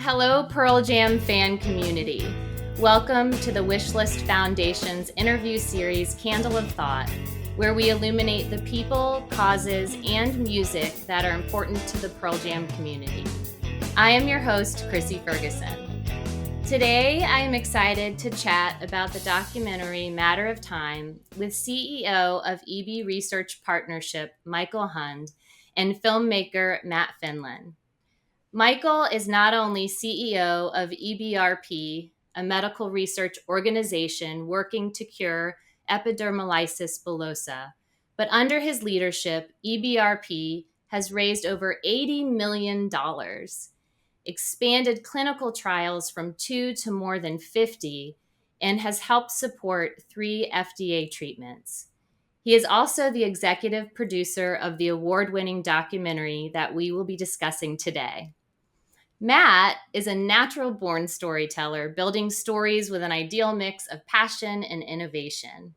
Hello, Pearl Jam fan community. Welcome to the Wishlist Foundation's interview series, Candle of Thought, where we illuminate the people, causes, and music that are important to the Pearl Jam community. I am your host, Chrissie Ferguson. Today, I am excited to chat about the documentary Matter of Time with CEO of EB Research Partnership, Michael Hund, and filmmaker Matt Finlin. Michael is not only CEO of EBRP, a medical research organization working to cure Epidermolysis Bullosa, but under his leadership, EBRP has raised over $80 million, expanded clinical trials from 2 to more than 50, and has helped support 3 FDA treatments. He is also the executive producer of the award-winning documentary that we will be discussing today. Matt is a natural-born storyteller, building stories with an ideal mix of passion and innovation.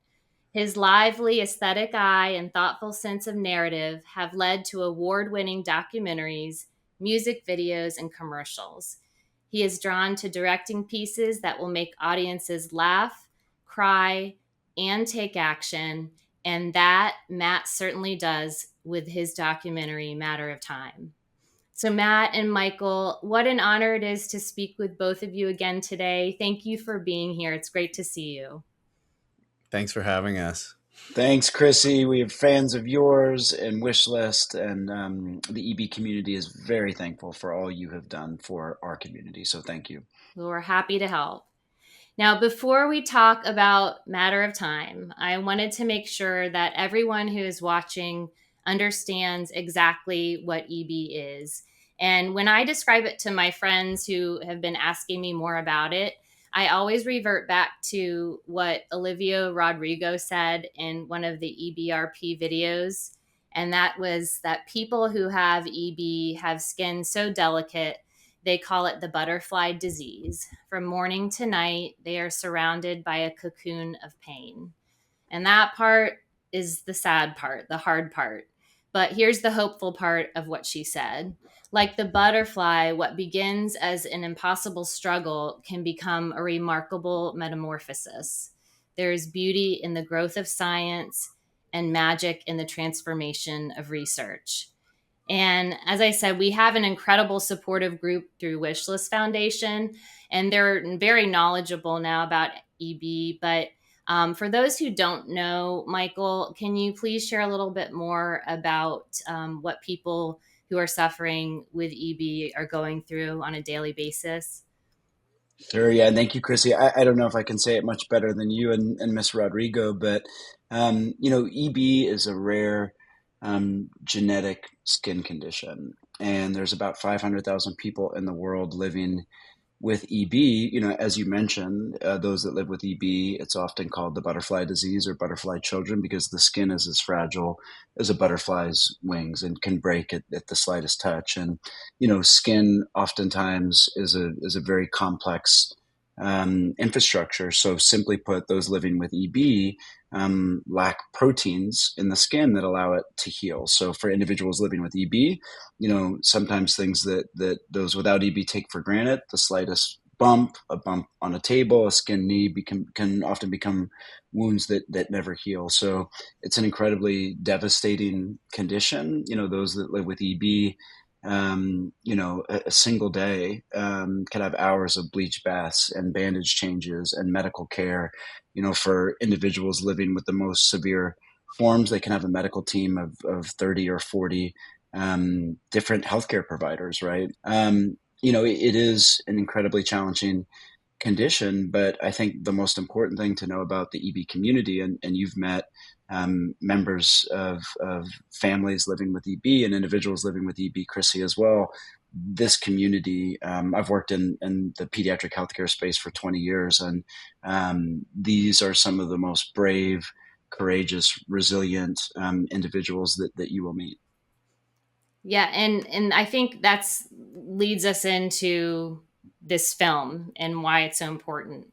His lively aesthetic eye and thoughtful sense of narrative have led to award-winning documentaries, music videos, and commercials. He is drawn to directing pieces that will make audiences laugh, cry, and take action, and that Matt certainly does with his documentary, Matter of Time. So Matt and Michael, what an honor it is to speak with both of you again today. Thank you for being here. It's great to see you. Thanks for having us. Thanks, Chrissy. We are fans of yours and Wishlist, and the EB community is very thankful for all you have done for our community. So thank you. Well, we're happy to help. Now, before we talk about Matter of Time, I wanted to make sure that everyone who is watching understands exactly what EB is. And when I describe it to my friends who have been asking me more about it, I always revert back to what Olivia Rodrigo said in one of the EBRP videos. And that was that people who have EB have skin so delicate, they call it the butterfly disease. From morning to night, they are surrounded by a cocoon of pain. And that part is the sad part, the hard part. But here's the hopeful part of what she said. Like the butterfly, what begins as an impossible struggle can become a remarkable metamorphosis. There is beauty in the growth of science and magic in the transformation of research. And as I said, we have an incredible supportive group through Wishlist Foundation, and they're very knowledgeable now about EB. But for those who don't know, Michael, can you please share a little bit more about what people who are suffering with EB are going through on a daily basis? Sure, yeah. Thank you, Chrissy. I don't know if I can say it much better than you and Miss Rodrigo, but, EB is a rare genetic skin condition, and there's about 500,000 people in the world living with EB. As you mentioned, those that live with EB, it's often called the butterfly disease or butterfly children because the skin is as fragile as a butterfly's wings and can break at the slightest touch. And, skin oftentimes is a very complex infrastructure. So simply put, those living with EB lack proteins in the skin that allow it to heal. So for individuals living with EB, sometimes things that those without EB take for granted, the slightest bump, a bump on a table, a skin knee can often become wounds that never heal. So it's an incredibly devastating condition. Those that live with EB, a single day could have hours of bleach baths and bandage changes and medical care. For individuals living with the most severe forms, they can have a medical team of 30 or 40 different healthcare providers, right? It is an incredibly challenging condition, but I think the most important thing to know about the EB community, and you've met members of families living with EB and individuals living with EB, Chrissy, as well. This community, I've worked in the pediatric healthcare space for 20 years, and these are some of the most brave, courageous, resilient individuals that you will meet. Yeah, and I think that's leads us into this film and why it's so important.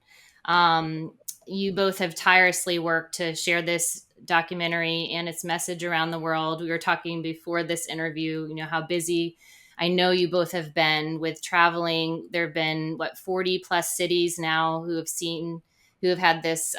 You both have tirelessly worked to share this documentary and its message around the world. We were talking before this interview, how busy I know you both have been with traveling. There have been 40 plus cities now who have had this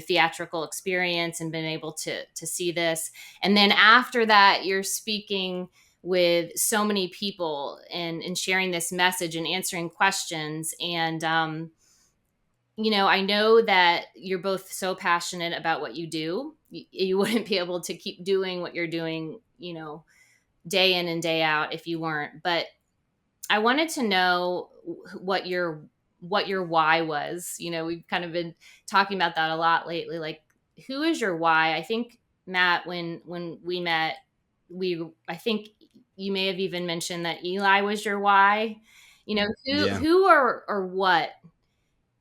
theatrical experience and been able to see this. And then after that, you're speaking with so many people and sharing this message and answering questions. And I know that you're both so passionate about what you do. You wouldn't be able to keep doing what you're doing, day in and day out if you weren't. But I wanted to know what your why was. We've kind of been talking about that a lot lately. Like, who is your why? I think, Matt, when we met, I think you may have even mentioned that Eli was your why. Yeah. Who or what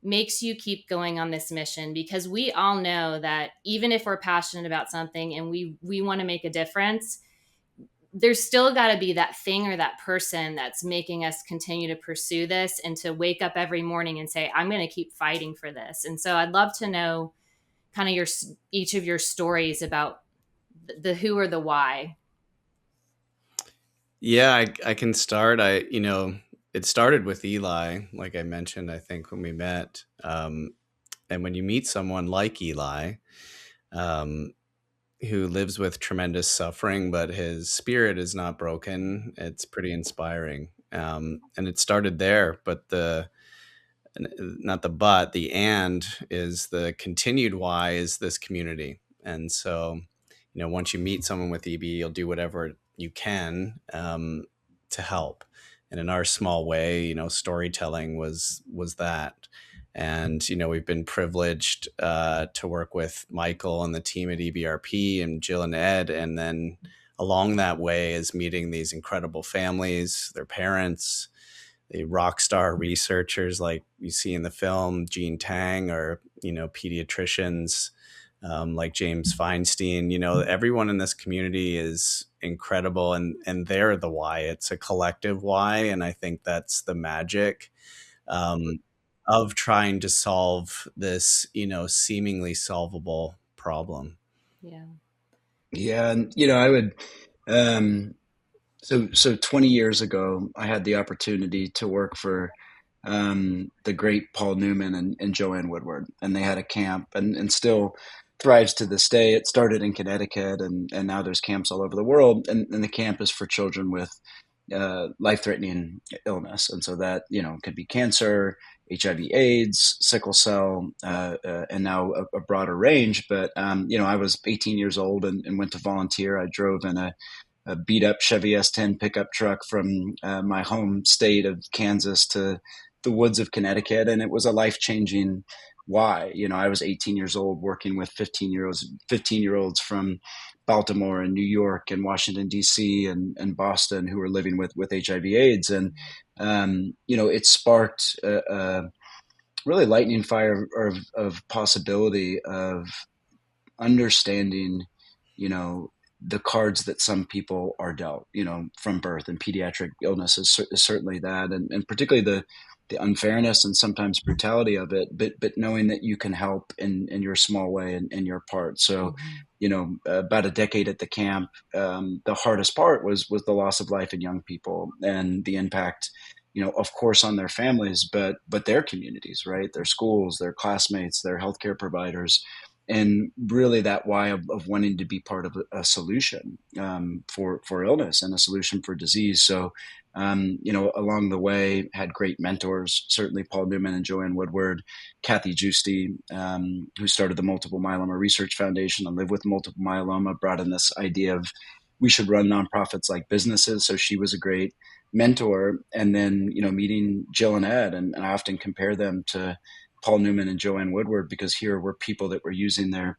makes you keep going on this mission? Because we all know that even if we're passionate about something and we want to make a difference, there's still got to be that thing or that person that's making us continue to pursue this and to wake up every morning and say, I'm going to keep fighting for this. And so I'd love to know kind of each of your stories about the who or the why. Yeah, I can start. It started with Eli, like I mentioned, I think, when we met. And when you meet someone like Eli, um, who lives with tremendous suffering, but his spirit is not broken, it's pretty inspiring. And it started there, but the and is the continued why is this community. And so, once you meet someone with EB, you'll do whatever you can to help. And in our small way, storytelling was that. And, we've been privileged to work with Michael and the team at EBRP and Jill and Ed. And then along that way is meeting these incredible families, their parents, the rock star researchers like you see in the film, Jean Tang, or, pediatricians like James Feinstein. Everyone in this community is incredible, and they're the why. It's a collective why. And I think that's the magic of trying to solve this, seemingly solvable problem. Yeah. Yeah, and I would. Um, so 20 years ago, I had the opportunity to work for the great Paul Newman and Joanne Woodward, and they had a camp, and still thrives to this day. It started in Connecticut, and now there's camps all over the world, and the camp is for children with life-threatening illness, and so that could be cancer, HIV/AIDS, sickle cell, and now a broader range. But I was 18 years old and went to volunteer. I drove in a beat up Chevy S10 pickup truck from my home state of Kansas to the woods of Connecticut. And it was a life changing why. I was 18 years old working with 15 year olds from Baltimore and New York and Washington, D.C. and Boston who were living with HIV AIDS. And, it sparked a really lightning fire of possibility of understanding, the cards that some people are dealt, from birth, and pediatric illness is certainly that, and particularly the unfairness and sometimes brutality of it, but knowing that you can help in your small way and in your part. So, about a decade at the camp, the hardest part was the loss of life in young people and the impact, of course, on their families, but their communities, right? Their schools, their classmates, their healthcare providers, and really that why of wanting to be part of a solution for illness and a solution for disease. So, along the way, had great mentors, certainly Paul Newman and Joanne Woodward, Kathy Giusti, who started the Multiple Myeloma Research Foundation and Live with Multiple Myeloma, brought in this idea of we should run nonprofits like businesses. So she was a great mentor. And then, meeting Jill and Ed, and I often compare them to Paul Newman and Joanne Woodward, because here were people that were using their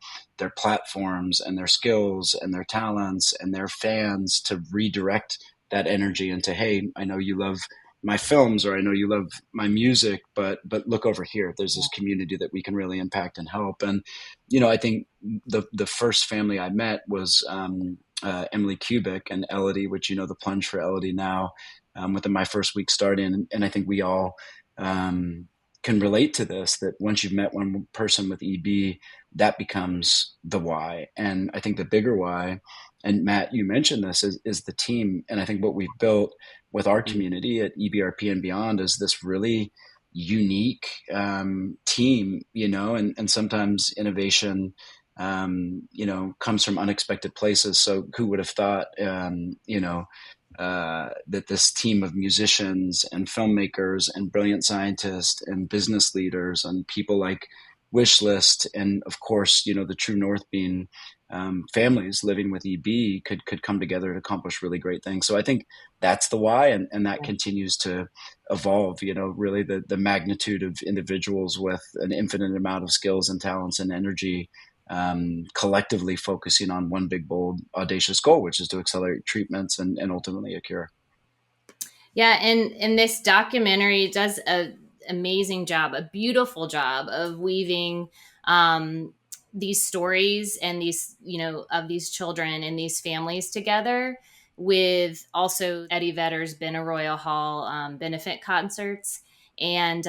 platforms and their skills and their talents and their fans to redirect that energy into, hey, I know you love my films, or I know you love my music, but look over here. There's this community that we can really impact and help. And I think the first family I met was Emily Kubik and Elodie, which the plunge for Elodie now, within my first week starting, and I think we all can relate to this, that once you've met one person with EB, that becomes the why. And I think the bigger why and Matt, you mentioned this, is the team. And I think what we've built with our Mm. community at EBRP and beyond is this really unique team, and sometimes innovation, comes from unexpected places. So who would have thought, that this team of musicians and filmmakers and brilliant scientists and business leaders and people like Wishlist, and of course, the true north being families living with EB could come together to accomplish really great things. So I think that's the why, and that continues to evolve. Really the magnitude of individuals with an infinite amount of skills and talents and energy, collectively focusing on one big, bold, audacious goal, which is to accelerate treatments and ultimately a cure. Yeah, and this documentary does a amazing job, a beautiful job of weaving these stories and these, of these children and these families together with also Eddie Vedder's Benaroya Hall benefit concerts. And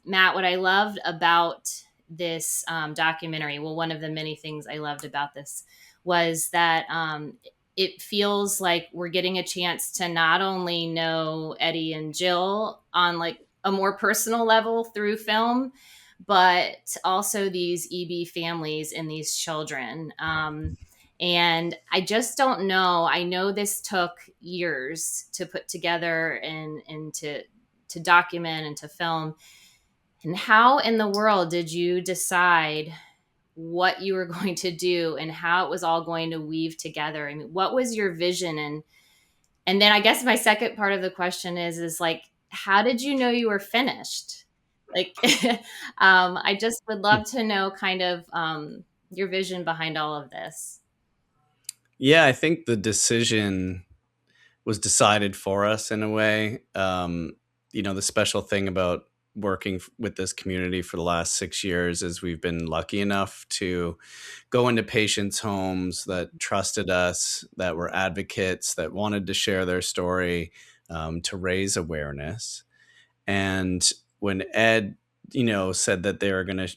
Matt, what I loved about this documentary, well, one of the many things I loved about this was that it feels like we're getting a chance to not only know Eddie and Jill on like a more personal level through film, but also these EB families and these children. And I just don't know. I know this took years to put together and to document and to film. And how in the world did you decide what you were going to do and how it was all going to weave together? I mean, what was your vision? And then I guess my second part of the question is like, how did you know you were finished? Like, I just would love to know kind of your vision behind all of this. Yeah, I think the decision was decided for us in a way. The special thing about working with this community for the last 6 years is we've been lucky enough to go into patients' homes that trusted us, that were advocates, that wanted to share their story, to raise awareness. And when Ed, said that they were going to,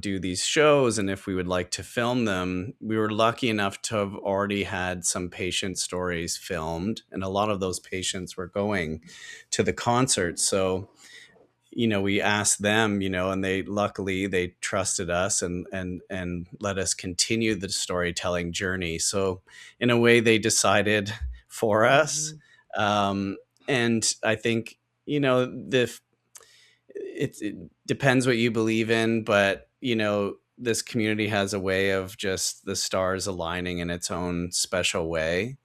do these shows and if we would like to film them, we were lucky enough to have already had some patient stories filmed. And a lot of those patients were going to the concert. So, we asked them, and luckily they trusted us and let us continue the storytelling journey. So in a way they decided for us. And I think, it depends what you believe in, but this community has a way of just the stars aligning in its own special way.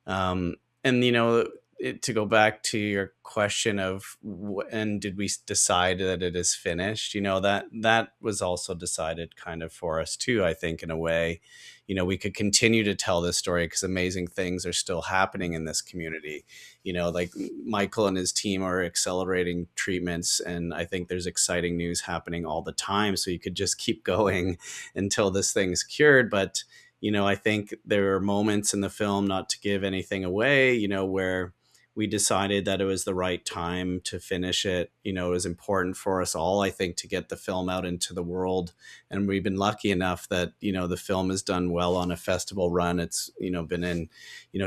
And to go back to your question of when did we decide that it is finished, that was also decided kind of for us too. I think in a way, we could continue to tell this story because amazing things are still happening in this community. Like Michael and his team are accelerating treatments, and I think there's exciting news happening all the time. So you could just keep going until this thing's cured. But I think there are moments in the film, not to give anything away, where we decided that it was the right time to finish it. It was important for us all, I think, to get the film out into the world. And we've been lucky enough that, the film has done well on a festival run. It's, been in,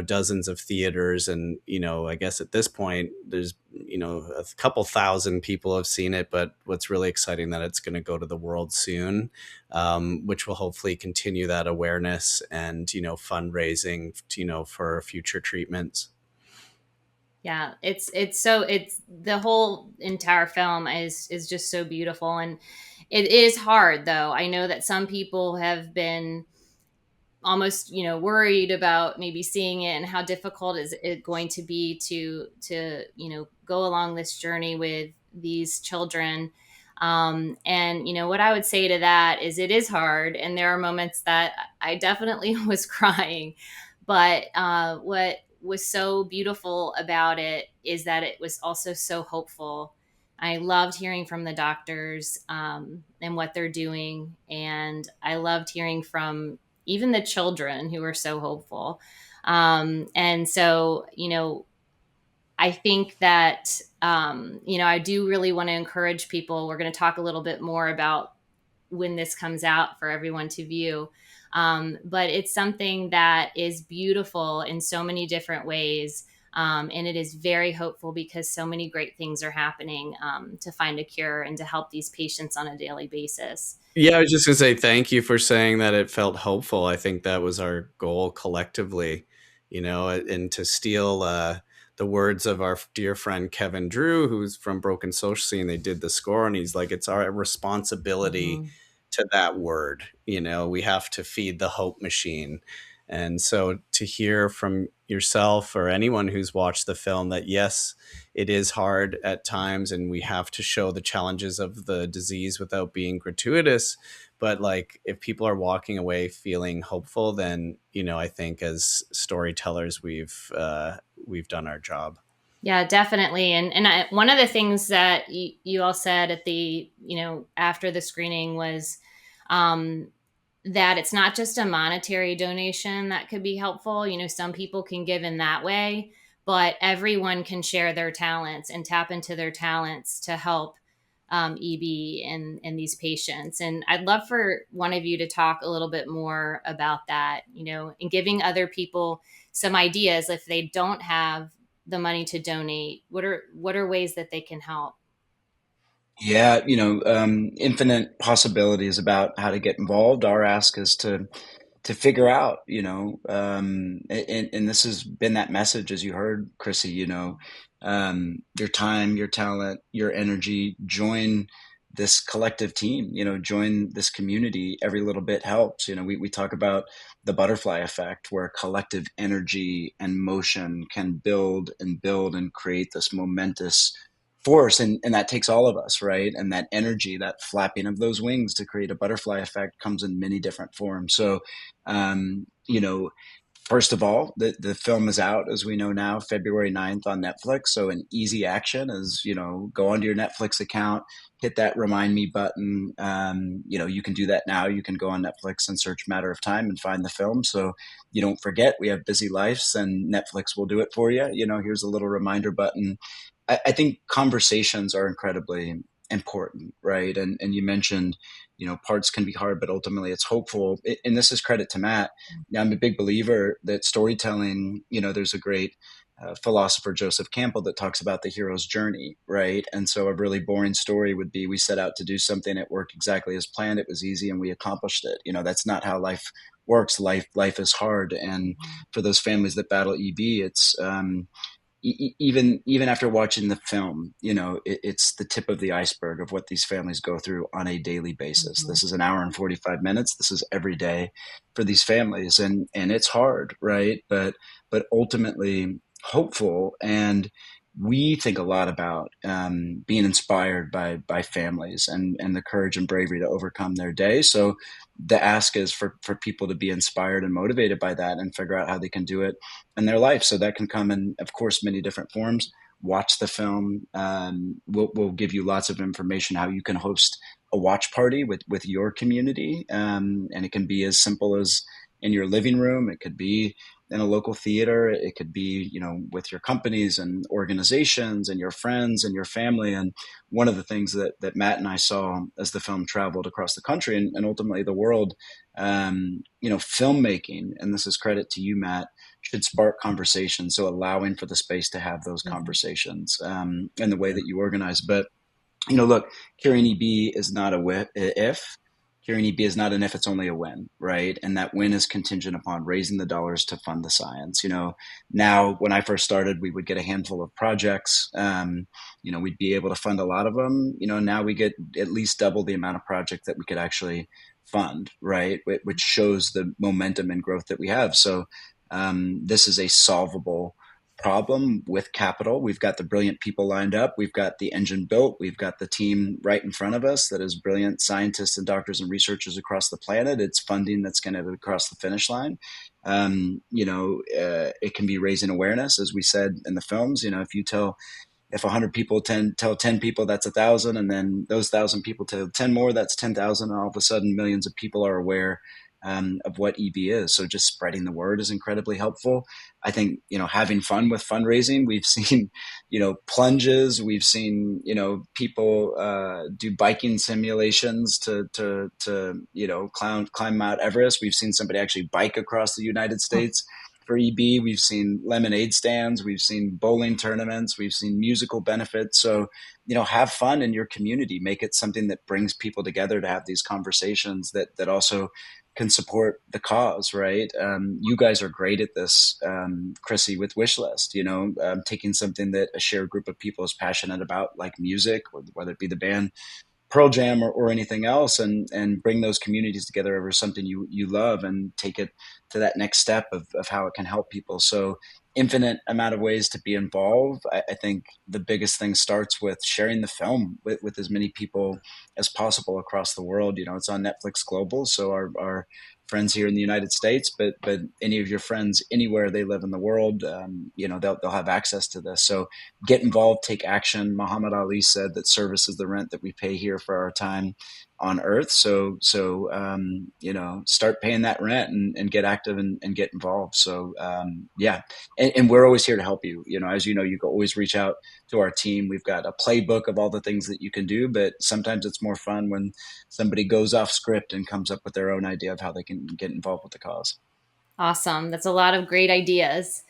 dozens of theaters. And, I guess at this point, there's, a couple thousand people have seen it. But what's really exciting that it's going to go to the world soon, which will hopefully continue that awareness and, fundraising, for future treatments. Yeah, it's the whole entire film is just so beautiful, and it is hard though. I know that some people have been almost worried about maybe seeing it and how difficult is it going to be to go along this journey with these children. And what I would say to that is it is hard, and there are moments that I definitely was crying, but what was so beautiful about it is that it was also so hopeful. I loved hearing from the doctors and what they're doing, and I loved hearing from even the children who are so hopeful. And so, I think that, I do really want to encourage people. We're going to talk a little bit more about when this comes out for everyone to view. But it's something that is beautiful in so many different ways. And it is very hopeful because so many great things are happening to find a cure and to help these patients on a daily basis. Yeah, I was just gonna say thank you for saying that it felt hopeful. I think that was our goal collectively, and to steal the words of our dear friend Kevin Drew, who's from Broken Social Scene. They did the score, and he's like, it's our responsibility Mm-hmm. to that word. We have to feed the hope machine. And so to hear from yourself or anyone who's watched the film that, yes, it is hard at times and we have to show the challenges of the disease without being gratuitous. But like, if people are walking away feeling hopeful, then, I think as storytellers, we've done our job. Yeah, definitely. And one of the things that you all said at the, after the screening was um, that it's not just a monetary donation that could be helpful. Some people can give in that way, but everyone can share their talents and tap into their talents to help EB and these patients. And I'd love for one of you to talk a little bit more about that, and giving other people some ideas if they don't have the money to donate. What are ways that they can help? Yeah, infinite possibilities about how to get involved. Our ask is to figure out, and this has been that message, as you heard, Chrissie, your time, your talent, your energy, join this collective team, join this community. Every little bit helps. We talk about the butterfly effect, where collective energy and motion can build and create this momentous force, and that takes all of us, right? And that energy, that flapping of those wings to create a butterfly effect, comes in many different forms. So um, you know, first of all, the film is out, as we know now, February 9th on Netflix. So an easy action is, go onto your Netflix account, hit that remind me button. You can do that now. You can go on Netflix and search Matter of Time and find the film. So you don't forget. We have busy lives, and Netflix will do it for you. Here's a little reminder button. I think conversations are incredibly important, right? And you mentioned, parts can be hard, but ultimately it's hopeful. And this is credit to Matt. Now, I'm a big believer that storytelling, there's a great philosopher, Joseph Campbell, that talks about the hero's journey, right? And so a really boring story would be, we set out to do something, it worked exactly as planned, it was easy, and we accomplished it. That's not how life works. Life is hard. And for those families that battle EB, it's even after watching the film, it's the tip of the iceberg of what these families go through on a daily basis. Mm-hmm. This is an hour and 45 minutes. This is every day for these families, and it's hard, right? But ultimately hopeful. And we think a lot about being inspired by families and the courage and bravery to overcome their day. So the ask is for people to be inspired and motivated by that and figure out how they can do it in their life. So that can come in, of course, many different forms. Watch the film. We'll give you lots of information how you can host a watch party with your community. And it can be as simple as in your living room. It could be in a local theater. It could be, with your companies and organizations and your friends and your family. And one of the things that Matt and I saw as the film traveled across the country and ultimately the world, filmmaking, and this is credit to you, Matt, should spark conversation. So allowing for the space to have those conversations and the way that you organize. But, look, curing EB is not a if. Curing EB is not an if, it's only a when, right? And that win is contingent upon raising the dollars to fund the science. Now, when I first started, we would get a handful of projects. We'd be able to fund a lot of them. Now we get at least double the amount of projects that we could actually fund, right? Which shows the momentum and growth that we have. So this is a solvable problem with capital. We've got the brilliant people lined up. We've got the engine built. We've got the team right in front of us that is brilliant scientists and doctors and researchers across the planet. It's funding that's going to cross the finish line. It can be raising awareness, as we said in the films. If 100 people tell 10 people, that's 1,000, and then those 1,000 people tell 10 more, that's 10,000, and all of a sudden millions of people are aware of what EB is. So just spreading the word is incredibly helpful. I think, having fun with fundraising. We've seen, plunges. We've seen, people do biking simulations to climb Mount Everest. We've seen somebody actually bike across the United States for EB. We've seen lemonade stands. We've seen bowling tournaments. We've seen musical benefits. So, have fun in your community. Make it something that brings people together to have these conversations that also can support the cause, right? You guys are great at this, Chrissie, with Wishlist, taking something that a shared group of people is passionate about, like music, or whether it be the band Pearl Jam or anything else, and bring those communities together over something you love, and take it to that next step of how it can help people. So infinite amount of ways to be involved. I think the biggest thing starts with sharing the film with as many people as possible across the world. It's on Netflix Global, so our friends here in the United States, but any of your friends anywhere they live in the world, they'll have access to this. So get involved, take action. Muhammad Ali said that service is the rent that we pay here for our time on earth. So start paying that rent and get active and get involved. So and we're always here to help you. As you can always reach out to our team. We've got a playbook of all the things that you can do, but sometimes it's more fun when somebody goes off script and comes up with their own idea of how they can get involved with the cause. Awesome. That's a lot of great ideas.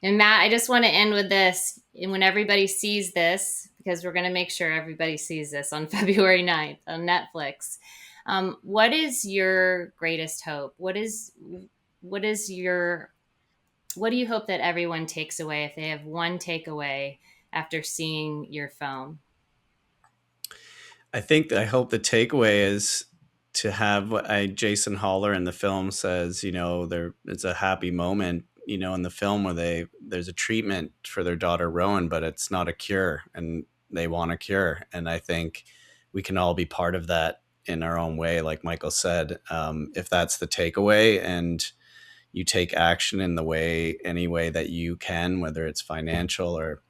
And Matt, I just want to end with this. And when everybody sees this, because we're going to make sure everybody sees this on February 9th on Netflix, what is your greatest hope? What do you hope that everyone takes away, if they have one takeaway after seeing your film? I hope the takeaway is to have what Jason Haller in the film says, it's a happy moment, in the film where there's a treatment for their daughter Rowan, but it's not a cure, and they want a cure. And I think we can all be part of that in our own way. Like Michael said, if that's the takeaway, and you take action in any way that you can, whether it's financial or,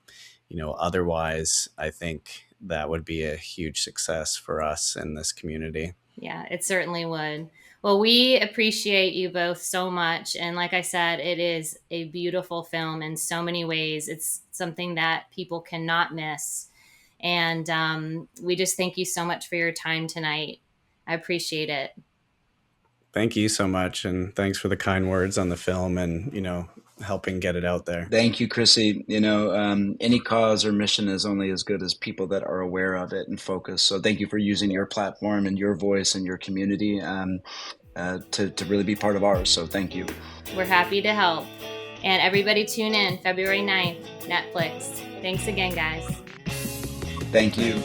otherwise, I think that would be a huge success for us in this community. Yeah, it certainly would. Well, we appreciate you both so much. And like I said, it is a beautiful film in so many ways. It's something that people cannot miss. And we just thank you so much for your time tonight. I appreciate it. Thank you so much. And thanks for the kind words on the film and, helping get it out there. Thank you, Chrissie. Any cause or mission is only as good as people that are aware of it and focus. So thank you for using your platform and your voice and your community to really be part of ours. So thank you. We're happy to help. And everybody tune in February 9th, Netflix. Thanks again, guys. Thank you.